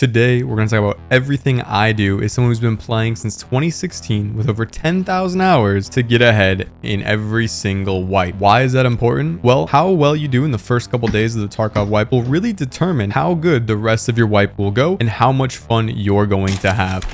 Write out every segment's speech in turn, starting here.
Today, we're going to talk about everything I do as someone who's been playing since 2016 with over 10,000 hours to get ahead in every single wipe. Why is that important? Well, how well you do in the first couple days of the Tarkov wipe will really determine how good the rest of your wipe will go and how much fun you're going to have.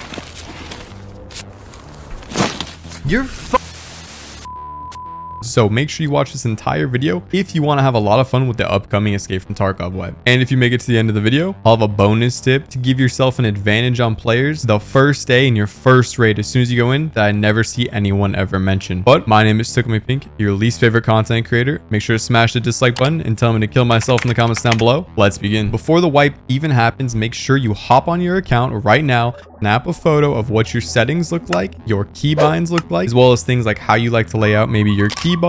So make sure you watch this entire video if you want to have a lot of fun with the upcoming Escape from Tarkov wipe. And if you make it to the end of the video, I'll have a bonus tip to give yourself an advantage on players the first day in your first raid as soon as you go in that I never see anyone ever mention. But my name is Tickle your least favorite content creator. Make sure to smash the dislike button and tell me to kill myself in the comments down below. Let's begin. Before the wipe even happens, make sure you hop on your account right now, snap a photo of what your settings look like, your keybinds look like, as well as things like how you like to lay out maybe your key bar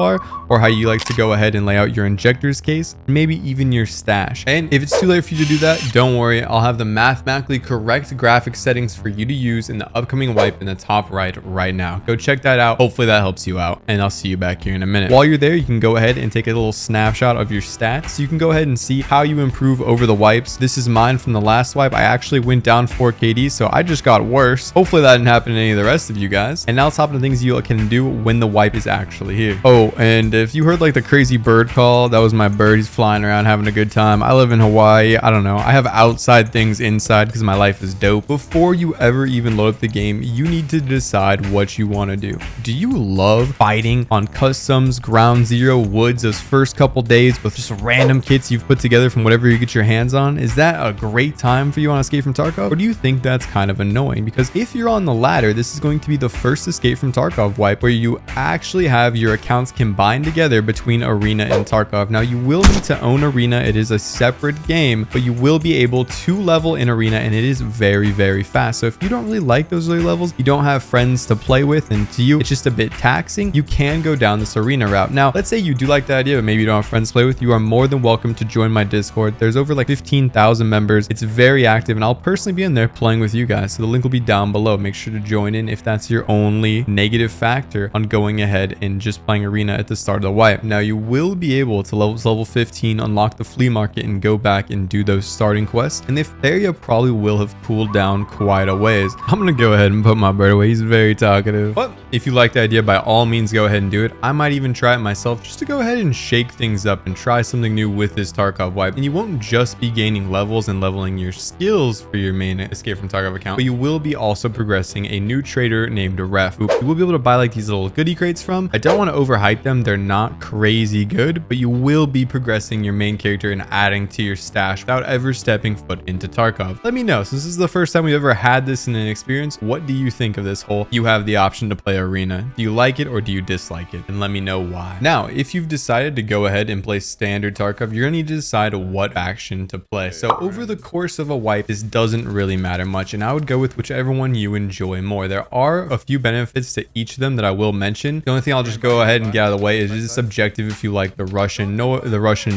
or how you like to go ahead and lay out your injectors case, maybe even your stash. And if it's too late for you to do that, don't worry, I'll have the mathematically correct graphic settings for you to use in the upcoming wipe in the top right now. Go check that out. Hopefully that helps you out, and I'll see you back here in a minute. While you're there, you can go ahead and take a little snapshot of your stats so you can go ahead and see how you improve over the wipes. This is mine from the last wipe. I actually went down 4 KD, so I just got worse. Hopefully that didn't happen to any of the rest of you guys. And now let's hop into things you can do when the wipe is actually here. Oh, and if you heard like the crazy bird call, that was my bird. He's flying around having a good time. I live in Hawaii. I don't know. I have outside things inside because my life is dope. Before you ever even load up the game, you need to decide what you want to do. Do you love fighting on customs, ground zero, woods, those first couple days with just random kits you've put together from whatever you get your hands on? Is that a great time for you on Escape from Tarkov? Or do you think that's kind of annoying? Because if you're on the latter, this is going to be the first Escape from Tarkov wipe where you actually have your accounts combined together between Arena and Tarkov. Now you will need to own Arena. It is a separate game, but you will be able to level in Arena, and it is very fast. So if you don't really like those early levels, you don't have friends to play with, and to you it's just a bit taxing, you can go down this Arena route. Now let's say you do like the idea, but maybe you don't have friends to play with, you are more than welcome to join my Discord. There's over like 15,000 members. It's very active, and I'll personally be in there playing with you guys, so the link will be down below. Make sure to join in if that's your only negative factor on going ahead and just playing Arena at the start of the wipe. Now you will be able to level 15, unlock the flea market, and go back and do those starting quests, and the area probably will have cooled down quite a ways. I'm gonna go ahead and put my bird away. He's very talkative, but if you like the idea, by all means go ahead and do it. I might even try it myself just to go ahead and shake things up and try something new with this Tarkov wipe. And you won't just be gaining levels and leveling your skills for your main Escape from Tarkov account, but you will be also progressing a new trader named Ref, who you will be able to buy like these little goodie crates from. I don't want to overhype them. They're not crazy good, but you will be progressing your main character and adding to your stash without ever stepping foot into Tarkov. Let me know, since this is the first time we've ever had this in an experience, what do you think of this whole you have the option to play Arena? Do you like it or do you dislike it? And let me know why. Now, if you've decided to go ahead and play standard Tarkov, you're gonna need to decide what faction to play. So over the course of a wipe, this doesn't really matter much, and I would go with whichever one you enjoy more. There are a few benefits to each of them that I will mention. The only thing I'll just go ahead and get out of the way is it's subjective if you like the Russian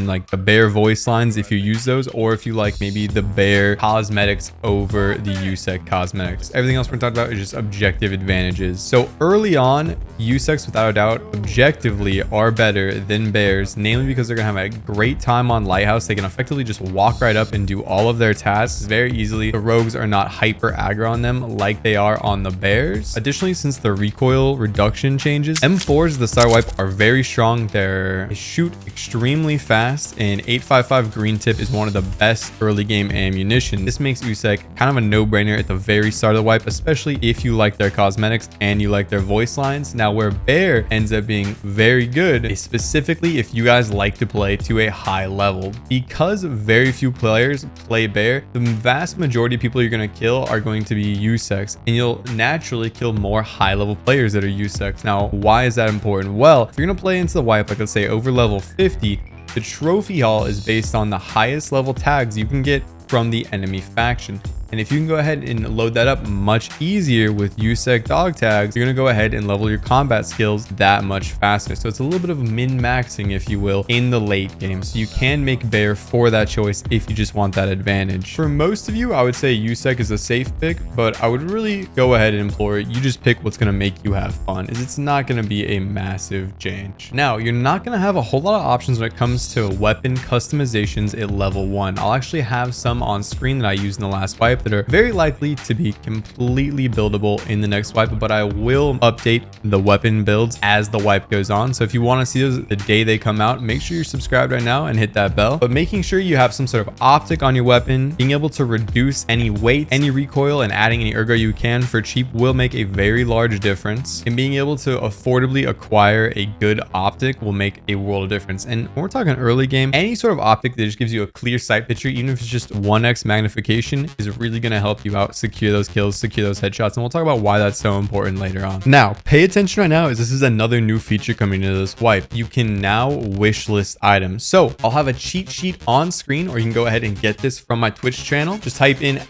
like the bear voice lines if you use those, or if you like maybe the bear cosmetics over the Usec cosmetics. Everything else we're talking about is just objective advantages. So early on, Usecs without a doubt objectively are better than bears, namely because they're gonna have a great time on Lighthouse. They can effectively just walk right up and do all of their tasks very easily. The rogues are not hyper aggro on them like they are on the bears. Additionally, since the recoil reduction changes, M4s the start wipe are very strong. They shoot extremely fast, and 855 green tip is one of the best early game ammunition. This makes Usec kind of a no-brainer at the very start of the wipe, especially if you like their cosmetics and you like their voice lines. Now where bear ends up being very good is specifically if you guys like to play to a high level. Because very few players play bear, the vast majority of people you're going to kill are going to be Usecs, and you'll naturally kill more high level players that are Usecs. Now why is that important? Well, if you're going to play into the wipe, like let's say over level 50, the trophy haul is based on the highest level tags you can get from the enemy faction. And if you can go ahead and load that up much easier with Usec dog tags, you're going to go ahead and level your combat skills that much faster. So it's a little bit of min-maxing, if you will, in the late game. So you can make bear for that choice if you just want that advantage. For most of you, I would say Usec is a safe pick, but I would really go ahead and implore it. You just pick what's going to make you have fun, as it's not going to be a massive change. Now, you're not going to have a whole lot of options when it comes to weapon customizations at level 1. I'll actually have some on screen that I used in the last wipe. wipe that are very likely to be completely buildable in the next wipe, but I will update the weapon builds as the wipe goes on. So if you want to see those the day they come out, make sure you're subscribed right now and hit that bell. But making sure you have some sort of optic on your weapon, being able to reduce any weight, any recoil, and adding any ergo you can for cheap will make a very large difference. And being able to affordably acquire a good optic will make a world of difference. And when we're talking early game, any sort of optic that just gives you a clear sight picture, even if it's just 1x magnification, is really going to help you out secure those kills, secure those headshots. And we'll talk about why that's so important later on. Now, pay attention right now, as this is another new feature coming into this wipe. You can now wish list items. So I'll have a cheat sheet on screen, or you can go ahead and get this from my Twitch channel. Just type in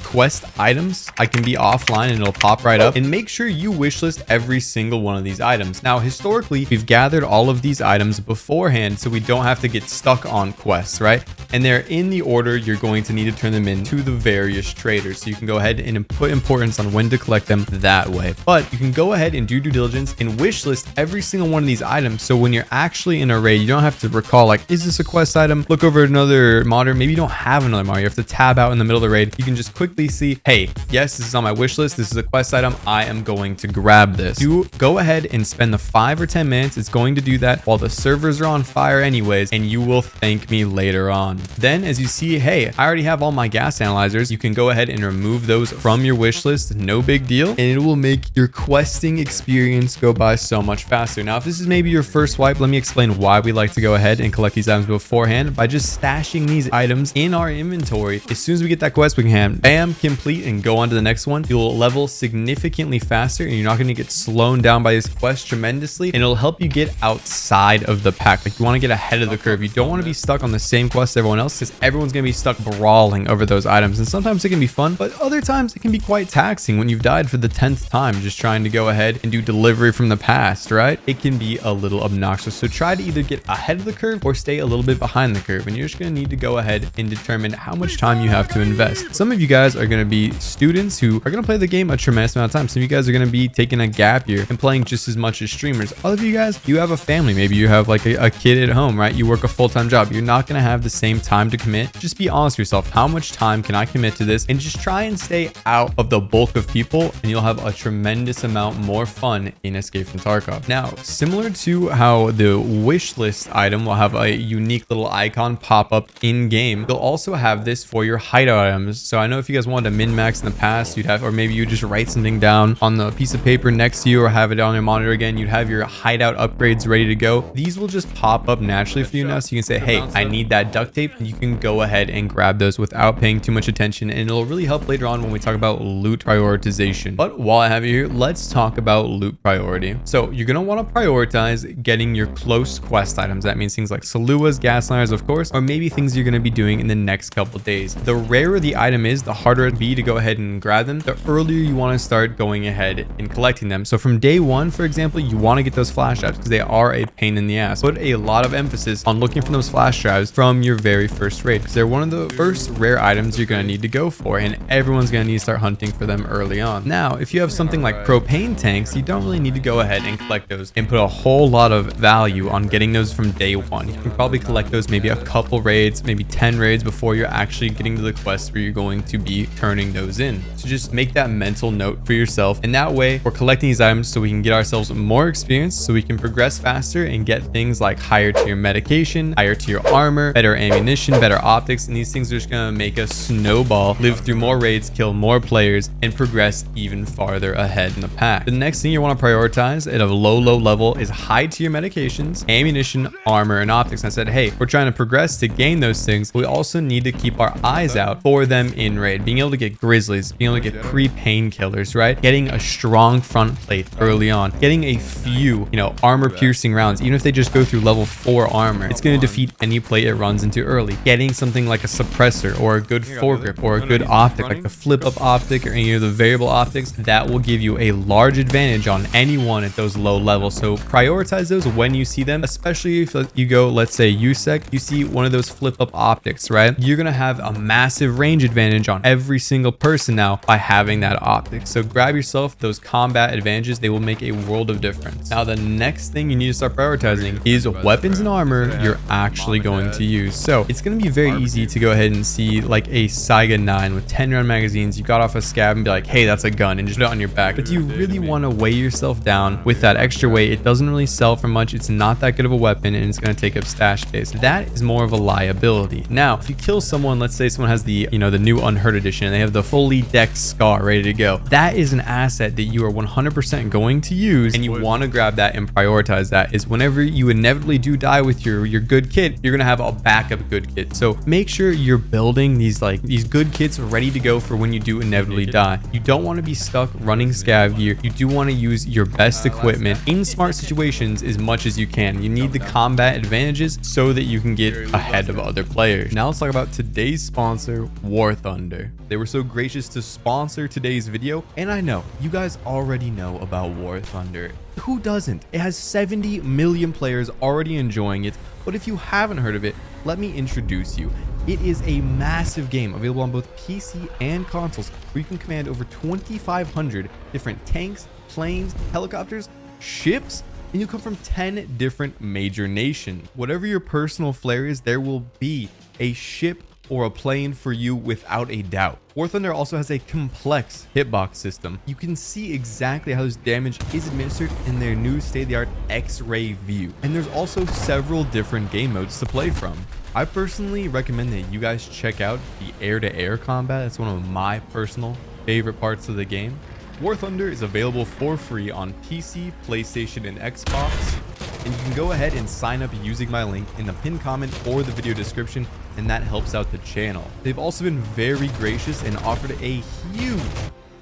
!quest items. I can be offline and it'll pop right up, and make sure you wish list every single one of these items. Now, historically, we've gathered all of these items beforehand, so we don't have to get stuck on quests, right? And they're in the order you're going to need to turn them in to the various traders. So you can go ahead and put importance on when to collect them that way. But you can go ahead and do due diligence and wish list every single one of these items. So when you're actually in a raid, you don't have to recall, like, is this a quest item? Look over another monitor. Maybe you don't have another monitor. You have to tab out in the middle of the raid. You can just quickly see, hey, yes, this is on my wish list. This is a quest item. I am going to grab this. Do go ahead and spend the 5 or 10 minutes. It's going to do that while the servers are on fire anyways, and you will thank me later on. Then as you see, hey, I already have all my gas analyzers. You can go ahead and remove those from your wish list. No big deal. And it will make your questing experience go by so much faster. Now, if this is maybe your first wipe, let me explain why we like to go ahead and collect these items beforehand by just stashing these items in our inventory. As soon as we get that quest, we can bam, complete and go on to the next one. You'll level significantly faster, and you're not going to get slowed down by this quest tremendously, and it'll help you get outside of the pack. Like, you want to get ahead of the curve. You don't want to be stuck on the same quest as everyone else, because everyone's going to be stuck brawling over those items. And sometimes it can be fun, but other times it can be quite taxing when you've died for the 10th time just trying to go ahead and do delivery from the past, right? It can be a little obnoxious. So try to either get ahead of the curve or stay a little bit behind the curve, and you're just going to need to go ahead and determine how much time you have to invest. Some of you guys are going to be students who are going to play the game a tremendous amount of time. Some of you guys are going to be taking a gap year and playing just as much as streamers. Other of you guys, you have a family. Maybe you have like a kid at home, right? You work a full-time job. You're not going to have the same time to commit. Just be honest with yourself. How much time can I commit to this? And just try and stay out of the bulk of people, and you'll have a tremendous amount more fun in Escape from Tarkov. Now, similar to how the wish list item will have a unique little icon pop up in game, you'll also have this for your hideout items. So I know if you guys wanted to min-max in the past, you'd have, or maybe you just write something down on the piece of paper next to you or have it on your monitor again, you'd have your hideout upgrades ready to go. These will just pop up naturally for you now. So you can say, hey, I need that duct tape, and you can go ahead and grab those without paying too much attention, and it'll really help later on when we talk about loot prioritization. But while I have you here, let's talk about loot priority. So you're going to want to prioritize getting your close quest items. That means things like Saluas, gas liners, of course, or maybe things you're going to be doing in the next couple days. The rarer the item is, the harder it'll be to go ahead and grab them. The earlier you want to start going ahead and collecting them. So from day one, for example, you want to get those flash drives because they are a pain in the ass. Put a lot of emphasis on looking for those flash drives from your very first raid, because they're one of the first rare items you're going to need to go for, and everyone's going to need to start hunting for them early on. Now, if you have something like propane tanks, you don't really need to go ahead and collect those and put a whole lot of value on getting those from day one. You can probably collect those maybe a couple raids, maybe 10 raids before you're actually getting to the quest where you're going to be turning those in. So just make that mental note for yourself, and that way we're collecting these items so we can get ourselves more experience, so we can progress faster and get things like higher tier medication, higher tier armor, better ammunition, better optics, and these things are just going to make us snowball, live through more raids, kill more players, and progress even farther ahead in the pack. The next thing you want to prioritize at a low level is high tier medications, ammunition, armor, and optics. And I said, hey, we're trying to progress to gain those things. We also need to keep our eyes out for them in raid, being able to get grizzlies, being able to get pre-painkillers, right? Getting a strong front plate early on, getting a few, armor piercing rounds, even if they just go through level 4 armor, it's going to defeat any plate it runs into early. Getting something like a suppressor or a good foregrip or a good optic like the flip up optic or any of the variable optics, that will give you a large advantage on anyone at those low levels. So prioritize those when you see them, especially if you go, let's say Usec, you see one of those flip up optics, right? You're going to have a massive range advantage on every single person now by having that optic. So grab yourself those combat advantages. They will make a world of difference. Now, the next thing you need to start prioritizing is weapons and armor you're actually going to use. So it's going to be very easy to go ahead and see like a Taiga 9 with 10 round magazines, you got off a scav and be like, hey, that's a gun, and just put it on your back. But do you really want to weigh yourself down with that extra weight? It doesn't really sell for much. It's not that good of a weapon, and it's going to take up stash space. That is more of a liability. Now, if you kill someone, let's say someone has the, the new Unhurt edition, and they have the fully decked scar ready to go. That is an asset that you are 100% going to use, and you want to grab that and prioritize that. Is whenever you inevitably do die with your good kit, you're gonna have a backup good kit. So make sure you're building these good kits ready to go for when you do inevitably die. You don't want to be stuck running scav gear. You do want to use your best equipment in smart situations as much as you can. You need the combat advantages so that you can get ahead of other players. Now let's talk about today's sponsor, War Thunder. They were so gracious to sponsor today's video, and I know you guys already know about War Thunder. Who doesn't? It has 70 million players already enjoying it, but if you haven't heard of it, let me introduce you. It is a massive game available on both PC and consoles where you can command over 2,500 different tanks, planes, helicopters, ships, and you come from 10 different major nations. Whatever your personal flair is, there will be a ship or a plane for you without a doubt. War Thunder also has a complex hitbox system. You can see exactly how this damage is administered in their new state-of-the-art X-ray view. And there's also several different game modes to play from. I personally recommend that you guys check out the air-to-air combat. That's one of my personal favorite parts of the game. War Thunder is available for free on PC, PlayStation, and Xbox. And you can go ahead and sign up using my link in the pinned comment or the video description, and that helps out the channel. They've also been very gracious and offered a huge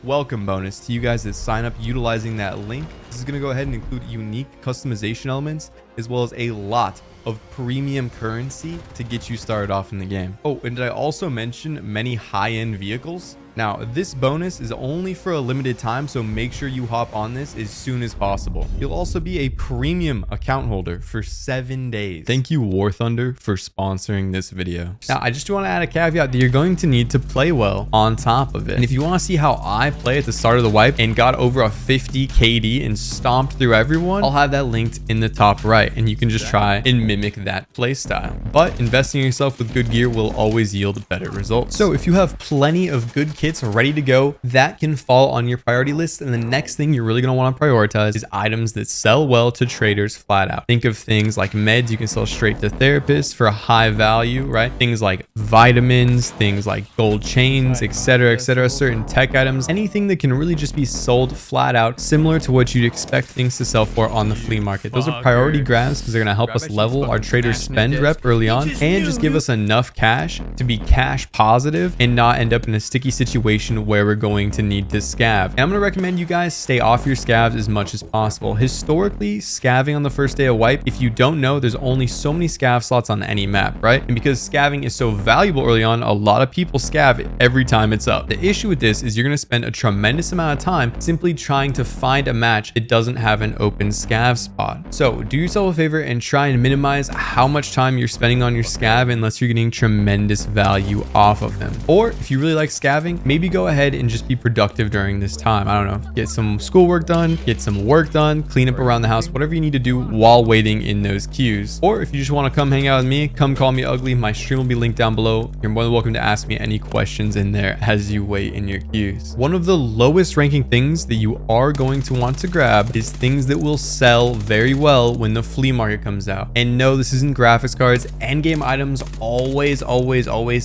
welcome bonus to you guys that sign up utilizing that link. This is going to go ahead and include unique customization elements as well as a lot of premium currency to get you started off in the game. Oh, and did I also mention many high-end vehicles? Now, this bonus is only for a limited time, so make sure you hop on this as soon as possible. You'll also be a premium account holder for 7 days. Thank you, War Thunder, for sponsoring this video. Now, I just want to add a caveat that you're going to need to play well on top of it. And if you want to see how I play at the start of the wipe and got over a 50 KD and stomped through everyone, I'll have that linked in the top right, and you can just try and mimic that play style. But investing in yourself with good gear will always yield better results. So if you have plenty of good kits ready to go, that can fall on your priority list, and the next thing you're really going to want to prioritize is items that sell well to traders flat out. Think of things like meds you can sell straight to therapists for a high value, right? Things like vitamins, things like gold chains, etc., certain tech items, anything that can really just be sold flat out, similar to what you'd expect things to sell for on the flea market. Those are priority grabs because they're going to help us level our trader spend rep early on and just give us enough cash to be cash positive and not end up in a sticky situation where we're going to need to scav. And I'm going to recommend you guys stay off your scavs as much as possible. Historically, scaving on the first day of wipe, if you don't know, there's only so many scav slots on any map, right? And because scaving is so valuable early on, a lot of people scav it every time it's up. The issue with this is you're going to spend a tremendous amount of time simply trying to find a match that doesn't have an open scav spot. So do yourself a favor and try and minimize how much time you're spending on your scav unless you're getting tremendous value off of them. Or if you really like scaving, maybe go ahead and just be productive during this time. I don't know, get some schoolwork done, get some work done, clean up around the house, whatever you need to do while waiting in those queues. Or if you just want to come hang out with me, come call me ugly. My stream will be linked down below. You're more than welcome to ask me any questions in there as you wait in your queues. One of the lowest ranking things that you are going to want to grab is things that will sell very well when the flea market comes out. And no, this isn't graphics cards. Endgame items always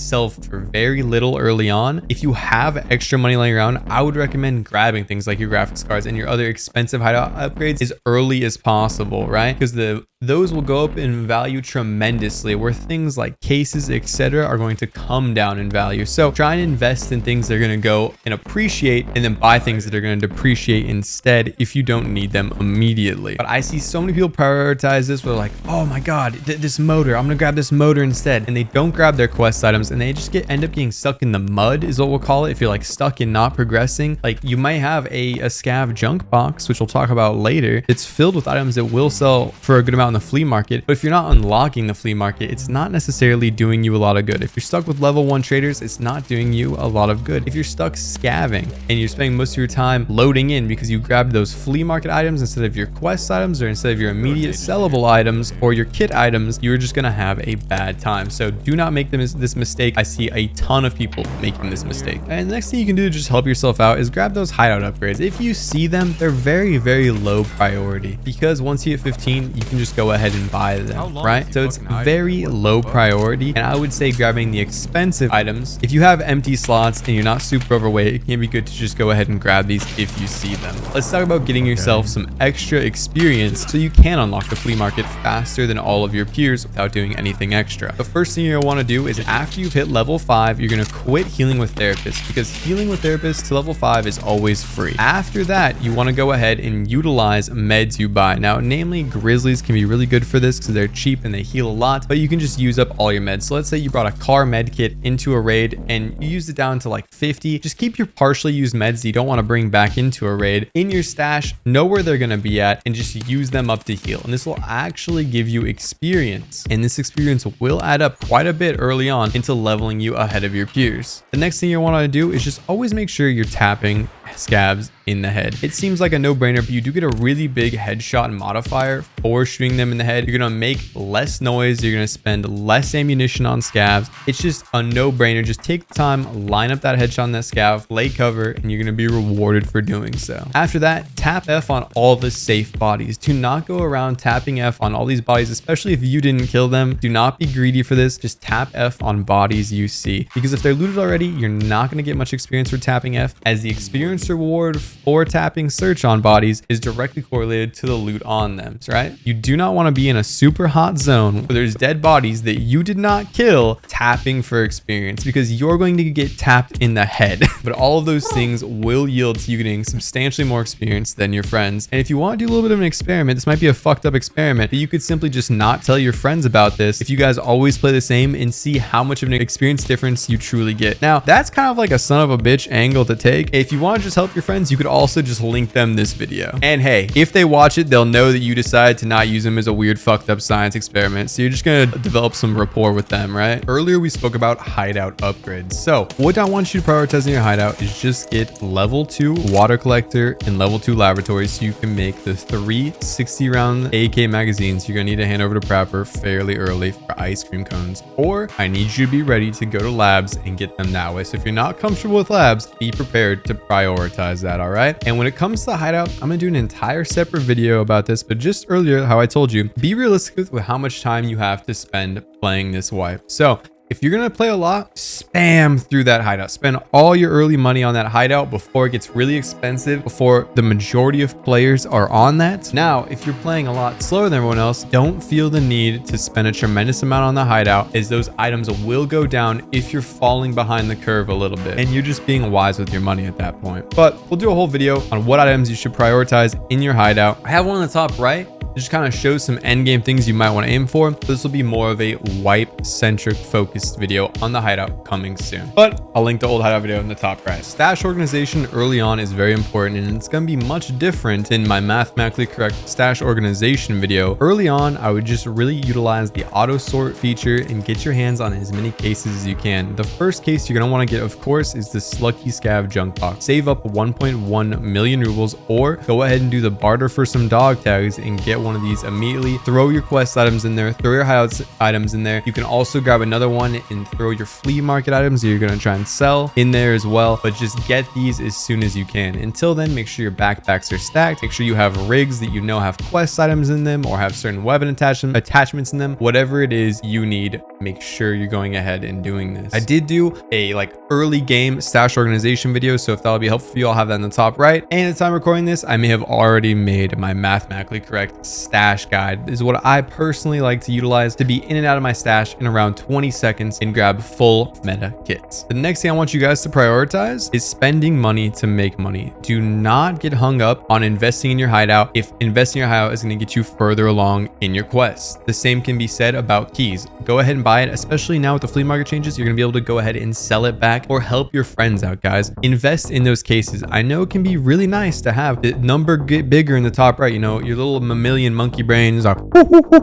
sell for very little early on. If you have extra money laying around, I would recommend grabbing things like your graphics cards and your other expensive hideout upgrades as early as possible, right? Because those will go up in value tremendously, where things like cases, etc., are going to come down in value. So try and invest in things that are going to go and appreciate, and then buy things that are going to depreciate instead if you don't need them immediately. But I see so many people prioritize this where they're like, oh my god, this motor, I'm gonna grab this motor instead, and they don't grab their quest items, and they just end up getting stuck in the mud, is what we'll call it. If you're like stuck and not progressing, like you might have a scav junk box, which we'll talk about later, it's filled with items that will sell for a good amount in the flea market, but if you're not unlocking the flea market, it's not necessarily doing you a lot of good. If you're stuck with level 1 traders, it's not doing you a lot of good. If you're stuck scavving and you're spending most of your time loading in because you grabbed those flea market items instead of your quest items, or instead of your immediate sellable items or your kit items, you're just gonna have a bad time. So do not make this mistake. I see a ton of people making this mistake. And the next thing you can do to just help yourself out is grab those hideout upgrades. If you see them, they're very, very low priority, because once you hit 15, you can just go ahead and buy them, right? So it's very low priority. And I would say grabbing the expensive items. If you have empty slots and you're not super overweight, it can be good to just go ahead and grab these if you see them. Let's talk about getting yourself some extra experience so you can unlock the flea market faster than all of your peers without doing anything extra. The first thing you're gonna want to do is, after you've hit level 5, you're gonna quit healing with therapists, because healing with therapists to level 5 is always free. After that, you want to go ahead and utilize meds you buy. Now, namely, grizzlies can be really good for this because they're cheap and they heal a lot, but you can just use up all your meds. So let's say you brought a car med kit into a raid and you used it down to like 50. Just keep your partially used meds that you don't want to bring back into a raid in your stash, know where they're going to be at, and just use them up to heal. And this will actually give you experience, and this experience will add up quite a bit early on into leveling you ahead of your peers. The next thing you want to do is just always make sure you're tapping scavs in the head. It seems like a no-brainer, but you do get a really big headshot modifier for shooting them in the head. You're gonna make less noise, you're gonna spend less ammunition on scavs. It's just a no-brainer. Just take the time, line up that headshot on that scav, lay cover, and you're gonna be rewarded for doing so. After that, tap F on all the safe bodies. Do not go around tapping F on all these bodies, especially if you didn't kill them. Do not be greedy for this. Just tap F on bodies you see, because if they're looted already, you're not gonna get much experience for tapping F, as the experience reward for tapping search on bodies is directly correlated to the loot on them, right? You do not want to be in a super hot zone where there's dead bodies that you did not kill tapping for experience, because you're going to get tapped in the head. But all of those things will yield to you getting substantially more experience than your friends. And if you want to do a little bit of an experiment, this might be a fucked up experiment, but you could simply just not tell your friends about this if you guys always play the same, and see how much of an experience difference you truly get. Now, that's kind of like a son of a bitch angle to take. If you want to just help your friends, you could also just link them this video. And hey, if they watch it, they'll know that you decided to not use them as a weird fucked up science experiment. So you're just gonna develop some rapport with them, right? Earlier we spoke about hideout upgrades. So what I want you to prioritize in your hideout is just get level 2 water collector and level 2 laboratory, so you can make the 3 60-round AK magazines you're gonna need to hand over to Prapor fairly early for ice cream cones. Or I need you to be ready to go to labs and get them that way. So if you're not comfortable with labs, be prepared to prioritize that, all right? And when it comes to the hideout, I'm gonna do an entire separate video about this, but just earlier, how I told you, be realistic with how much time you have to spend playing this wipe. So if you're gonna play a lot, spam through that hideout. Spend all your early money on that hideout before it gets really expensive, before the majority of players are on that. Now, if you're playing a lot slower than everyone else, don't feel the need to spend a tremendous amount on the hideout, as those items will go down if you're falling behind the curve a little bit, and you're just being wise with your money at that point. But we'll do a whole video on what items you should prioritize in your hideout. I have one on the top right. Just kind of shows some end game things you might want to aim for. This will be more of a wipe centric focused video on the hideout coming soon, but I'll link the old hideout video in the top right. Stash organization early on is very important, and it's going to be much different than my mathematically correct stash organization video. Early on, I would just really utilize the auto sort feature and get your hands on as many cases as you can. The first case you're going to want to get, of course, is the Lucky Scav junk box. Save up 1.1 million rubles, or go ahead and do the barter for some dog tags and get one of these immediately. Throw your quest items in there, throw your hideouts items in there. You can also grab another one and throw your flea market items that you're going to try and sell in there as well, but just get these as soon as you can. Until then, make sure your backpacks are stacked. Make sure you have rigs that you know have quest items in them or have certain weapon attachments in them. Whatever it is you need, make sure you're going ahead and doing this. I did do a early game stash organization video, so if that'll be helpful for you, I'll have that in the top right. And at the time of recording this, I may have already made my mathematically correct stash guide. This is what I personally like to utilize to be in and out of my stash in around 20 seconds and grab full meta kits. The next thing I want you guys to prioritize is spending money to make money. Do not get hung up on investing in your hideout if investing in your hideout is going to get you further along in your quest. The same can be said about keys. Go ahead and buy it, especially now with the flea market changes. You're going to be able to go ahead and sell it back or help your friends out, guys. Invest in those cases. I know it can be really nice to have the number get bigger in the top right, you know, your little million million monkey brains.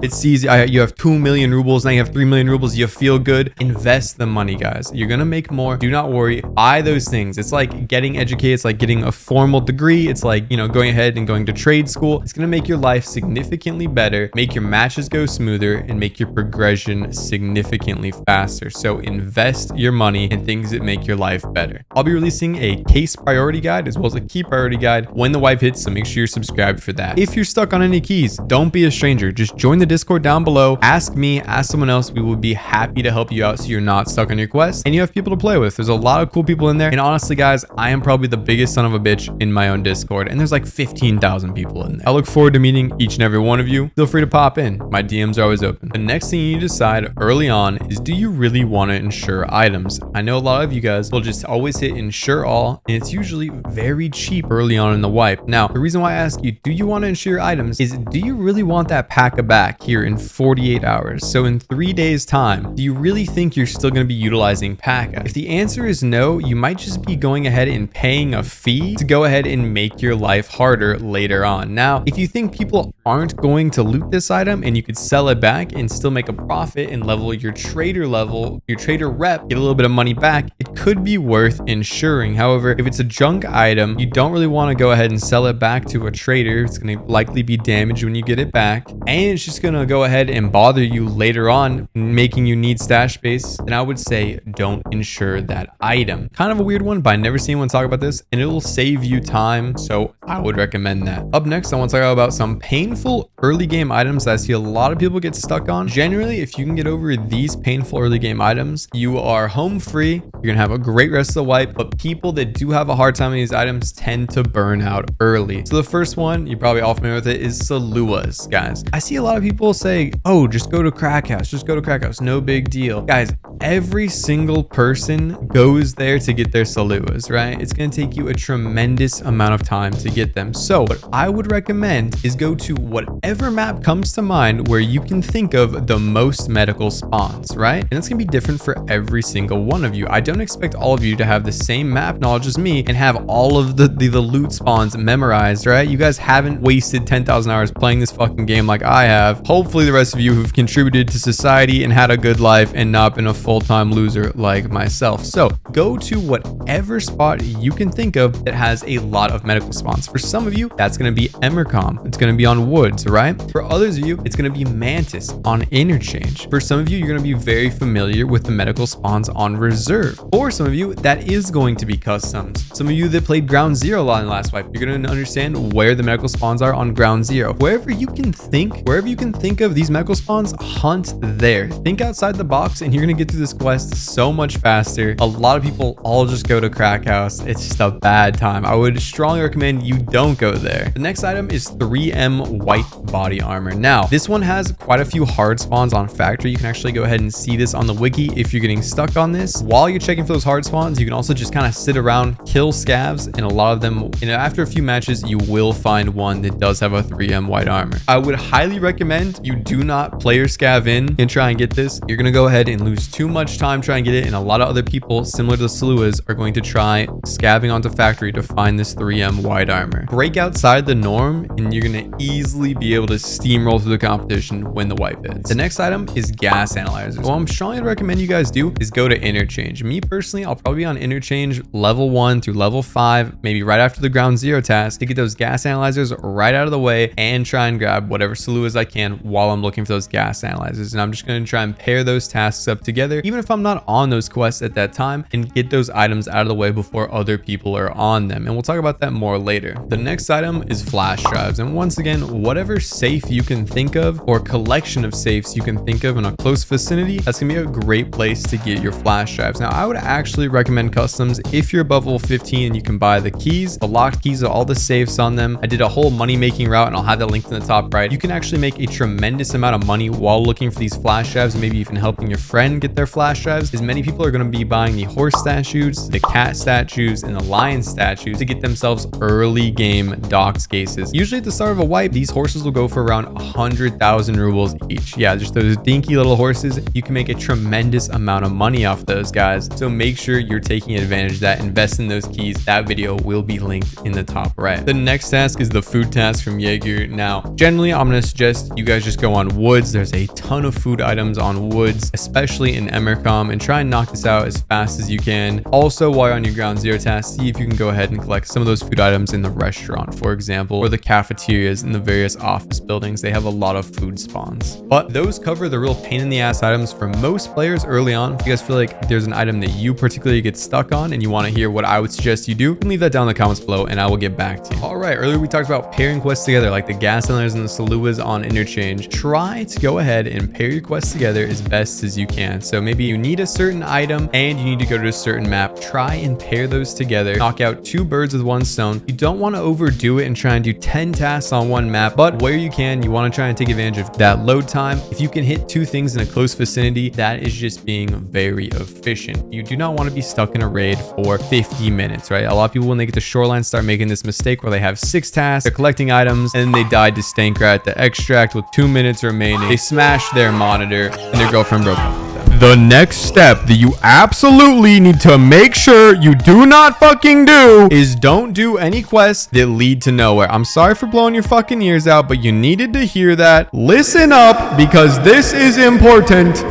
It's easy. You have 2 million rubles. Now you have 3 million rubles. You feel good. Invest the money, guys. You're going to make more. Do not worry. Buy those things. It's like getting educated. It's like getting a formal degree. It's like, you know, going ahead and going to trade school. It's going to make your life significantly better, make your matches go smoother, and make your progression significantly faster. So invest your money in things that make your life better. I'll be releasing a case priority guide as well as a key priority guide when the wipe hits, so make sure you're subscribed for that. If you're stuck on any keys, don't be a stranger. Just join the Discord down below. Ask me, ask someone else. We will be happy to help you out so you're not stuck on your quest and you have people to play with. There's a lot of cool people in there. And honestly, guys, I am probably the biggest son of a bitch in my own Discord, and there's like 15,000 people in there. I look forward to meeting each and every one of you. Feel free to pop in. My DMs are always open. The next thing you need to decide early on is, do you really want to insure items? I know a lot of you guys will just always hit insure all, and it's usually very cheap early on in the wipe. Now, the reason why I ask you, do you want to insure items, is do you really want that P.A.K.A back here in 48 hours? So in 3 days time, do you really think you're still going to be utilizing P.A.K.A? If the answer is no, you might just be going ahead and paying a fee to go ahead and make your life harder later on. Now, if you think people aren't going to loot this item and you could sell it back and still make a profit and level, your trader rep, get a little bit of money back, it could be worth insuring. However, if it's a junk item, you don't really want to go ahead and sell it back to a trader. It's going to likely be damaged when you get it back, and it's just going to go ahead and bother you later on, making you need stash space. And I would say don't insure that item. Kind of a weird one, but I never seen anyone talk about this, and it will save you time, so I would recommend that. Up next, I want to talk about some painful early game items that I see a lot of people get stuck on. Generally, if you can get over these painful early game items, you are home free. You're gonna have a great rest of the wipe, but people that do have a hard time with these items tend to burn out early. So the first one, you're probably all familiar with it, is Saluas, guys. I see a lot of people say, oh, just go to Crack House, just go to Crack House, no big deal. Guys, every single person goes there to get their Saluas, right? It's gonna take you a tremendous amount of time to get them. So what I would recommend is go to whatever map comes to mind where you can think of the most medical spawns, right? And it's gonna be different for every single one of you. I don't expect all of you to have the same map knowledge as me and have all of the loot spawns memorized, right? You guys haven't wasted 10,000 hours playing this fucking game like I have. Hopefully the rest of you who've contributed to society and had a good life and not been a full-time loser like myself. So go to whatever spot you can think of that has a lot of medical spawns. For some of you, that's going to be Emercom. It's going to be on Woods, right? For others of you, it's going to be Mantis on Interchange. For some of you, you're going to be very familiar with the medical spawns on Reserve. For some of you, that is going to be Customs. Some of you that played Ground Zero a lot in the last wipe, you're going to understand where the medical spawns are on Ground Zero. Wherever you can think of these medical spawns, hunt there. Think outside the box, and you're going to get through this quest so much faster. A lot of people all just go to Crack House. It's just a bad time. I would strongly recommend you don't go there. The next item is 3M white body armor. Now, this one has quite a few hard spawns on factory. You can actually go ahead and see this on the wiki if you're getting stuck on this. While you're checking for those hard spawns, you can also just kind of sit around, kill scavs, and a lot of them, you know, after a few matches, you will find one that does have a 3M white armor. I would highly recommend you do not player scav in and try and get this. You're going to go ahead and lose too much time trying to get it, and a lot of other people similar to the Saluas are going to try scavving onto factory to find this 3M white armor. Break outside the norm, and you're going to easily be able to steamroll through the competition when the wipe hits. The next item is gas analyzers. What I'm strongly recommend you guys do is go to Interchange. Me personally, I'll probably be on Interchange level 1 through level 5, maybe right after the Ground Zero task, to get those gas analyzers right out of the way and try and grab whatever Saluas I can while I'm looking for those gas analyzers. And I'm just going to try and pair those tasks up together, even if I'm not on those quests at that time, and get those items out of the way before other people are on them. And we'll talk about that more later. The next item is flash drives. And once again, whatever safe you can think of or collection of safes you can think of in a close vicinity, that's gonna be a great place to get your flash drives. Now, I would actually recommend Customs if you're above level 15 and you can buy the keys, the locked keys, all the safes on them. I did a whole money making route, and I'll have that linked in the top right. You can actually make a tremendous amount of money while looking for these flash drives, maybe even helping your friend get their flash drives is many people are going to be buying the horse statues, the cat statues, and the lion statues to get themselves early game dox cases. Usually at the start of a wipe, these horses will go for around 100,000 rubles each. Yeah, just those dinky little horses. You can make a tremendous amount of money off those guys. So make sure you're taking advantage of that. Invest in those keys. That video will be linked in the top right. The next task is the food task from Jaeger. Now, generally, I'm going to suggest you guys just go on woods. There's a ton of food items on woods, especially in Emercom, and try and knock this out as fast as you can. Also, while you're on your ground zero task, see if you can go ahead and collect some of those food items in the restaurant, for example, or the cafeterias in the various office buildings. They have a lot of food spawns. But those cover the real pain in the ass items for most players early on. If you guys feel like there's an item that you particularly get stuck on and you want to hear what I would suggest you do, you can leave that down in the comments below and I will get back to you. All right, earlier we talked about pairing quests together, like the gas cylinders and the saluas on interchange. Try to go ahead and pair your quests together as best as you can. So maybe you need a certain item and you need to go to a certain map. Try and pair those together. Knock out 2 birds with 1 stone. You don't want to overdo it and try and do 10 tasks on 1 map, but where you can, you want to try and take advantage of that load time. If you can hit 2 things in a close vicinity, that is just being very efficient. You do not want to be stuck in a raid for 50 minutes, right? A lot of people, when they get to shoreline, start making this mistake where they have 6 tasks, they're collecting items, and then they died to Stankrat at the extract with 2 minutes remaining. They smashed their monitor and their girlfriend broke up with them. The next step that you absolutely need to make sure you do not fucking do is don't do any quests that lead to nowhere. I'm sorry for blowing your fucking ears out, but you needed to hear that. Listen up, because this is important.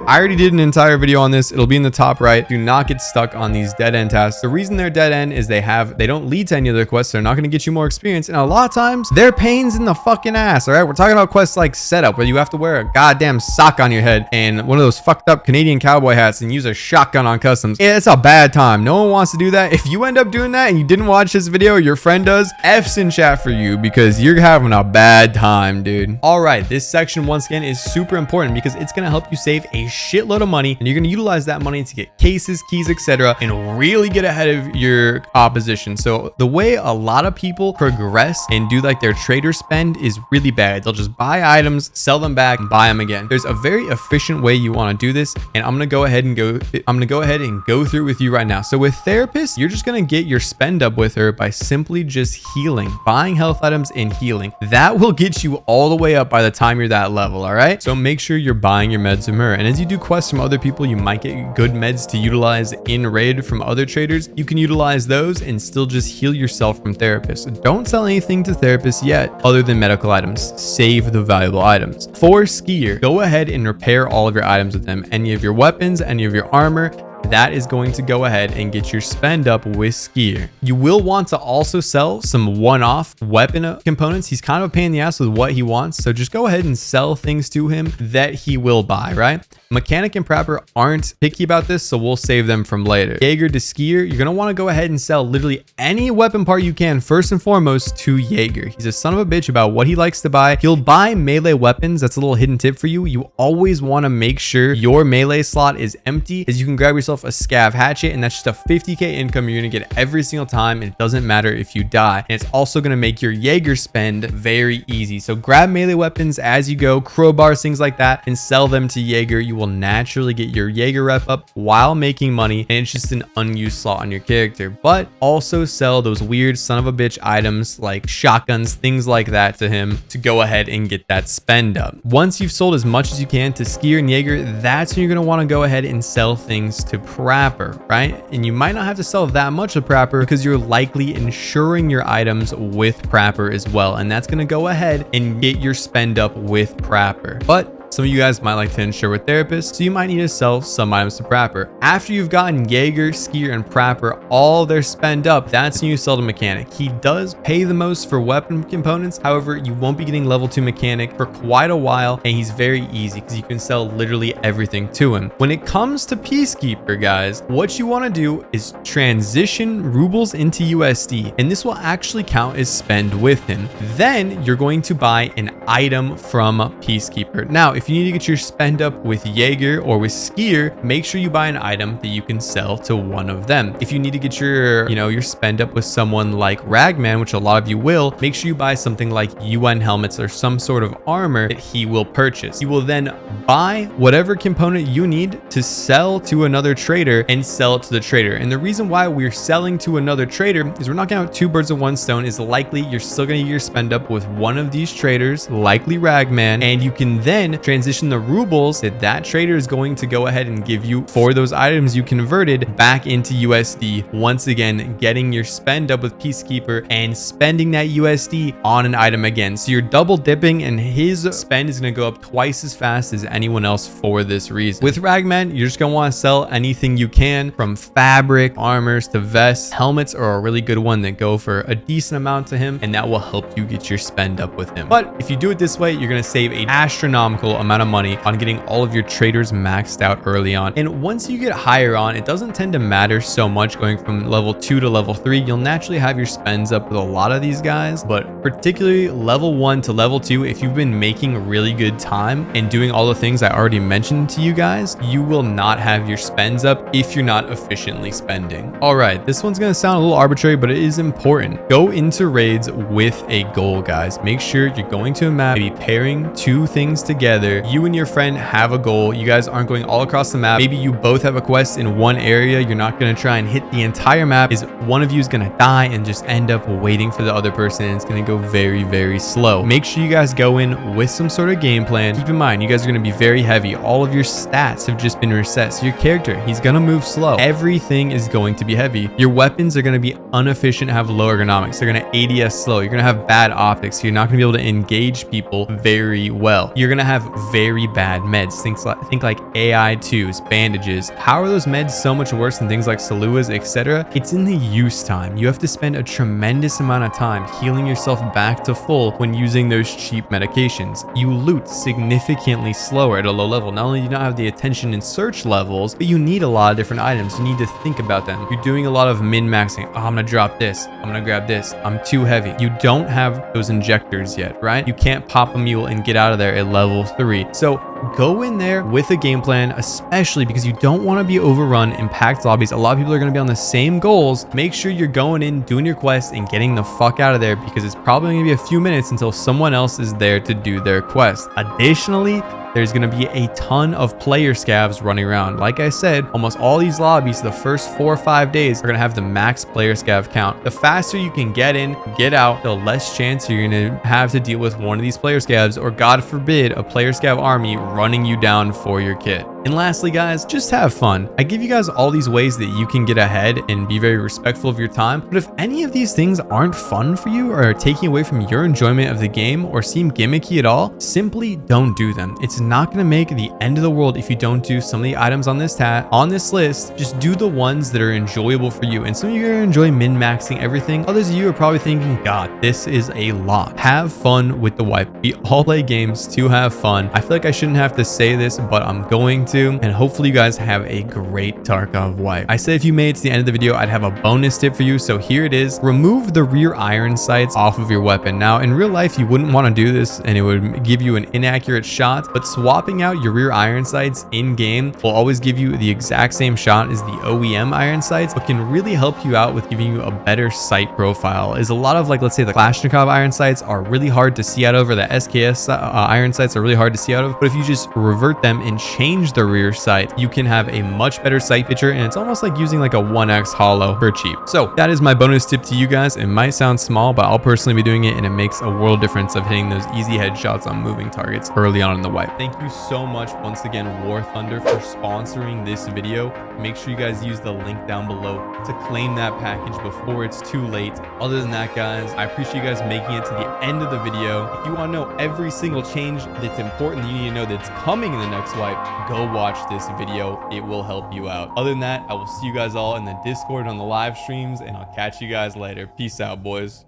I already did an entire video on this. It'll be in the top right. Do not get stuck on these dead end tasks. The reason they're dead end is they don't lead to any other quests. They're not going to get you more experience. And a lot of times they're pains in the fucking ass. All right. We're talking about quests like setup, where you have to wear a goddamn sock on your head and one of those fucked up Canadian cowboy hats and use a shotgun on customs. It's a bad time. No one wants to do that. If you end up doing that and you didn't watch this video, or your friend does, F's in chat for you, because you're having a bad time, dude. All right. This section, once again, is super important because it's going to help you save a shitload of money, and you're going to utilize that money to get cases, keys, etc., and really get ahead of your opposition. So the way a lot of people progress and do like their trader spend is really bad. They'll just buy items, sell them back, and buy them again. There's a very efficient way you want to do this, and I'm going to go ahead and go through with you right now. So with Therapist, you're just going to get your spend up with her by simply just healing, buying health items and healing. That will get you all the way up by the time you're that level. All right, so make sure you're buying your meds from her, and as you do quests from other people, you might get good meds to utilize in raid from other traders. You can utilize those and still just heal yourself from Therapists. Don't sell anything to Therapists yet other than medical items. Save the valuable items. For Skier, go ahead and repair all of your items with them. Any of your weapons, any of your armor, that is going to go ahead and get your spend up with Skier. You will want to also sell some one-off weapon components. He's kind of a pain in the ass with what he wants, so just go ahead and sell things to him that he will buy, right? Mechanic and Prapor aren't picky about this, so we'll save them from later. Jaeger to Skier, you're going to want to go ahead and sell literally any weapon part you can, first and foremost, to Jaeger. He's a son of a bitch about what he likes to buy. He'll buy melee weapons. That's a little hidden tip for you. You always want to make sure your melee slot is empty, as you can grab yourself a Scav hatchet, and that's just a 50k income you're going to get every single time, and it doesn't matter if you die. And it's also going to make your Jaeger spend very easy. So grab melee weapons as you go, crowbars, things like that, and sell them to Jaeger. You will naturally get your Jaeger rep up while making money, and it's just an unused slot on your character. But also sell those weird son of a bitch items like shotguns, things like that to him to go ahead and get that spend up. Once you've sold as much as you can to Skier and Jaeger, that's when you're going to want to go ahead and sell things to Prapor, right? And you might not have to sell that much of Prapor because you're likely insuring your items with Prapor as well, and that's going to go ahead and get your spend up with Prapor. But some of you guys might like to insure with Therapists, so you might need to sell some items to Prapor. After you've gotten Jaeger, Skier, and Prapor all their spend up, that's when you sell to Mechanic. He does pay the most for weapon components. However, you won't be getting level 2 Mechanic for quite a while, and he's very easy because you can sell literally everything to him. When it comes to Peacekeeper, guys, what you want to do is transition rubles into USD, and this will actually count as spend with him. Then you're going to buy an item from Peacekeeper. Now, if if you need to get your spend up with Jaeger or with Skier, make sure you buy an item that you can sell to one of them. If you need to get your, your spend up with someone like Ragman, which a lot of you will, make sure you buy something like UN helmets or some sort of armor that he will purchase. You will then buy whatever component you need to sell to another trader and sell it to the trader. And the reason why we're selling to another trader is we're knocking out 2 birds with 1 stone. Is likely you're still going to get your spend up with one of these traders, likely Ragman, and you can then transition the roubles that trader is going to go ahead and give you for those items you converted back into USD. Once again, getting your spend up with Peacekeeper and spending that USD on an item again. So you're double dipping, and his spend is going to go up twice as fast as anyone else for this reason. With Ragman, you're just going to want to sell anything you can, from fabric, armors to vests. Helmets are a really good one that go for a decent amount to him, and that will help you get your spend up with him. But if you do it this way, you're going to save an astronomical amount of money on getting all of your traders maxed out early on. And once you get higher on, it doesn't tend to matter so much going from level 2 to level 3. You'll naturally have your spends up with a lot of these guys, but particularly level 1 to level 2, if you've been making really good time and doing all the things I already mentioned to you guys, you will not have your spends up if you're not efficiently spending. All right, this one's going to sound a little arbitrary, but it is important. Go into raids with a goal, guys. Make sure you're going to a map, maybe pairing 2 things together. You and your friend have a goal. You guys aren't going all across the map. Maybe you both have a quest in one area. You're not going to try and hit the entire map. Is one of you is going to die and just end up waiting for the other person, and it's going to go very, very slow. Make sure you guys go in with some sort of game plan. Keep in mind, you guys are going to be very heavy. All of your stats have just been reset. So your character, he's going to move slow. Everything is going to be heavy. Your weapons are going to be inefficient, have low ergonomics. They're going to ADS slow. You're going to have bad optics. You're not going to be able to engage people very well. You're going to have very bad meds. Think like AI2s, bandages. How are those meds so much worse than things like Saluas, etc.? It's in the use time. You have to spend a tremendous amount of time healing yourself back to full when using those cheap medications. You loot significantly slower at a low level. Not only do you not have the attention and search levels, but you need a lot of different items. You need to think about them. You're doing a lot of min-maxing. Oh, I'm gonna drop this. I'm gonna grab this. I'm too heavy. You don't have those injectors yet, right? You can't pop a mule and get out of there at level 3. So go in there with a game plan, especially because you don't want to be overrun in packed lobbies. A lot of people are going to be on the same goals. Make sure you're going in, doing your quest, and getting the fuck out of there, because it's probably going to be a few minutes until someone else is there to do their quest. Additionally, there's going to be a ton of player scavs running around. Like I said, almost all these lobbies, the first 4 or 5 days, are going to have the max player scav count. The faster you can get in, get out, the less chance you're going to have to deal with one of these player scavs, or God forbid, a player scav army running you down for your kit. And lastly, guys, just have fun. I give you guys all these ways that you can get ahead and be very respectful of your time. But if any of these things aren't fun for you, or are taking away from your enjoyment of the game, or seem gimmicky at all, simply don't do them. It's not going to make the end of the world if you don't do some of the items on this list. Just do the ones that are enjoyable for you. And some of you are going to enjoy min-maxing everything. Others of you are probably thinking, God, this is a lot. Have fun with the wipe. We all play games to have fun. I feel like I shouldn't have to say this, but I'm going to. And hopefully you guys have a great Tarkov wipe. I said if you made it to the end of the video, I'd have a bonus tip for you. So here it is. Remove the rear iron sights off of your weapon. Now, in real life, you wouldn't want to do this, and it would give you an inaccurate shot, but swapping out your rear iron sights in game will always give you the exact same shot as the OEM iron sights, but can really help you out with giving you a better sight profile. Is a lot of, like, let's say the Kalashnikov iron sights are really hard to see out of, or the SKS iron sights are really hard to see out of, but if you just revert them and change the rear sight, you can have a much better sight picture, and it's almost like using like a 1x holo for cheap. So that is my bonus tip to you guys. It might sound small, but I'll personally be doing it, and it makes a world difference of hitting those easy headshots on moving targets early on in the wipe. Thank you so much once again, War Thunder, for sponsoring this video. Make sure you guys use the link down below to claim that package before it's too late. Other than that, guys, I appreciate you guys making it to the end of the video. If you want to know every single change that's important that you need to know that's coming in the next wipe, go watch this video. It will help you out. Other than that, I will see you guys all in the Discord on the live streams, and I'll catch you guys later. Peace out, boys.